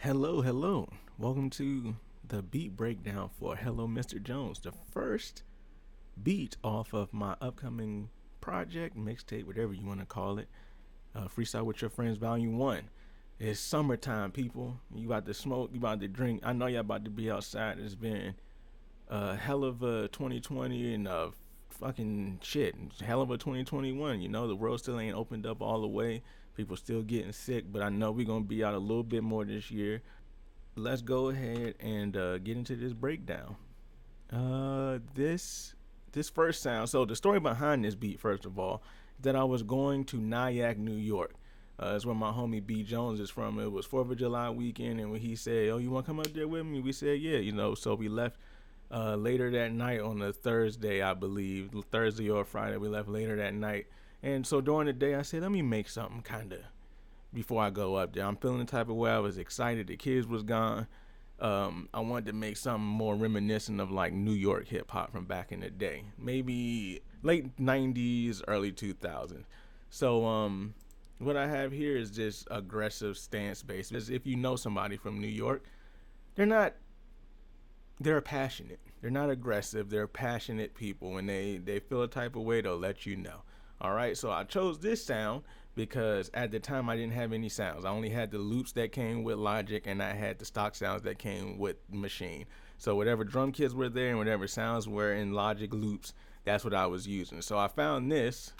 Hello. Welcome to the beat breakdown for Hello Mr. Jones, the first beat off of my upcoming project, mixtape, whatever you want to call it. Freestyle with Your Friends, Volume 1. It's summertime, people. You about to smoke, you about to drink. I know y'all about to be outside. It's been a hell of a 2020 and fucking shit. Hell of a 2021. You know, the world still ain't opened up all the way. People still getting sick, but I know we're going to be out a little bit more this year. Let's go ahead and get into this breakdown. This first sound. So the story behind this beat, first of all, is that I was going to Nyack, New York. That's where my homie B Jones is from. It was 4th of July weekend, and when he said, "Oh, you want to come up there with me?" We said, "Yeah," So we left later that night on a Thursday, I believe, Thursday or Friday. We left later that night, and so during the day, I said, "Let me make something kind of before I go up there." I'm feeling the type of way. I was excited. The kids was gone. I wanted to make something more reminiscent of like New York hip hop from back in the day, maybe late '90s, early 2000s. So what I have here is just aggressive stance based. As if you know somebody from New York, they're not. They're passionate. They're not aggressive. They're passionate people. When they feel a type of way, they'll let you know. All right. So I chose this sound because at the time I didn't have any sounds. I only had the loops that came with Logic, and I had the stock sounds that came with Machine. So whatever drum kits were there and whatever sounds were in Logic loops, that's what I was using. So I found this.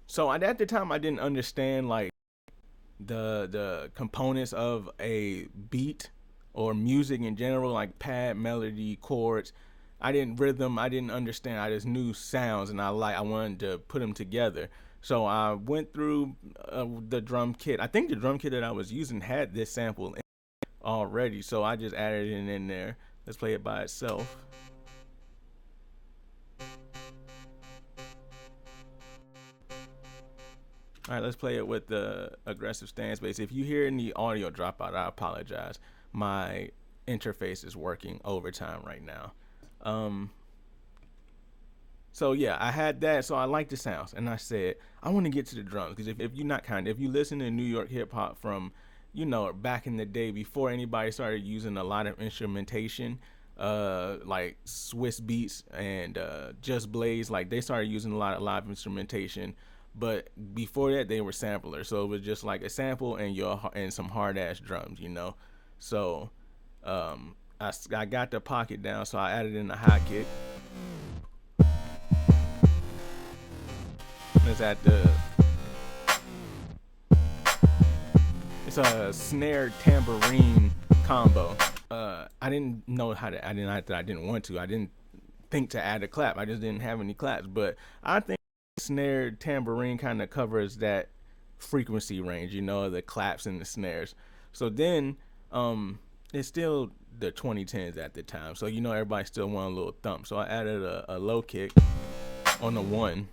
So at the time I didn't understand like the components of a beat or music in general, like pad, melody, chords. I didn't understand. I just knew sounds, and I wanted to put them together. So I went through the drum kit. I think the drum kit that I was using had this sample in already, so I just added it in there. Let's play it by itself. All right, let's play it with the aggressive stance bass. If you hear any audio dropout, I apologize. My interface is working overtime right now. So yeah, I had that, so I like the sounds, and I said I want to get to the drums because if you're not if you listen to New York hip hop from, back in the day before anybody started using a lot of instrumentation, like Swiss Beats and Just Blaze, like they started using a lot of live instrumentation. But before that, they were samplers, so it was just like a sample and some hard ass drums. So I got the pocket down, so I added in a high kick. Let's add it's a snare tambourine combo. I didn't know how to. I didn't want to. I didn't think to add a clap. I just didn't have any claps. But I think snare tambourine kind of covers that frequency range, the claps and the snares. So then it's still the 2010s at the time, so everybody still want a little thump. So I added a low kick on the one.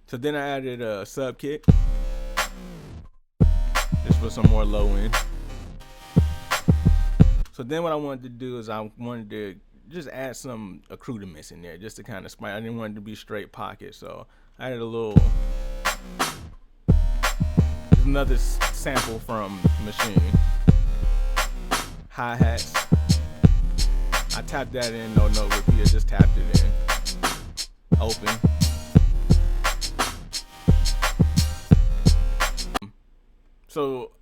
So then I added a sub kick just for some more low end. So then what I wanted to do is I wanted to just add some accoutrements in there just to kind of spice. I didn't want it to be straight pocket, so I added a little. There's another sample from Machine. Hi-hats. I tapped that in, no repeat, just tapped it in. Open. So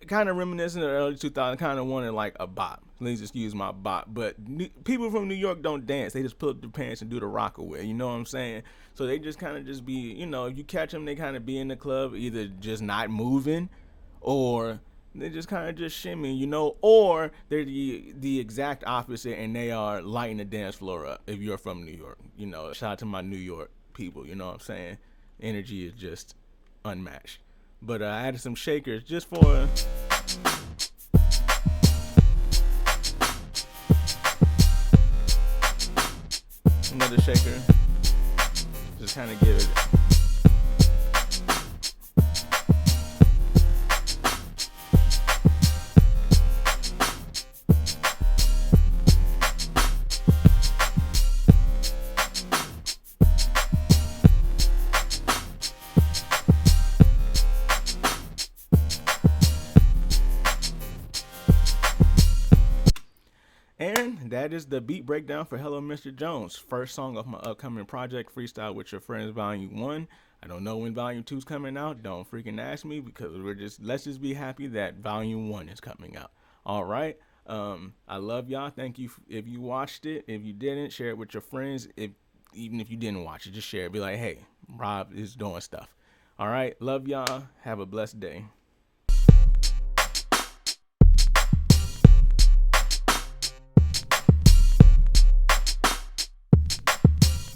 kind of reminiscent of the early 2000s, kind of wanted like a bop. Please excuse my bop. But people from New York don't dance. They just pull up their pants and do the rock away. You know what I'm saying? So they just kind of just be, if you catch them, they kind of be in the club, either just not moving or they just kind of just shimmying, or they're the exact opposite and they are lighting the dance floor up if you're from New York. Shout out to my New York people, you know what I'm saying? Energy is just unmatched. But I added some shakers just for another shaker. Just kind of give it that is the beat breakdown for Hello Mr. Jones, first song of my upcoming project, Freestyle with Your Friends Volume 1. I don't know when Volume 2 is coming out. Don't freaking ask me because let's just be happy that Volume 1 is coming out. All right. I love y'all. Thank you if you watched it. If you didn't, share it with your friends. Even if you didn't watch it, just share it. Be like, hey, Rob is doing stuff. All right. Love y'all. Have a blessed day.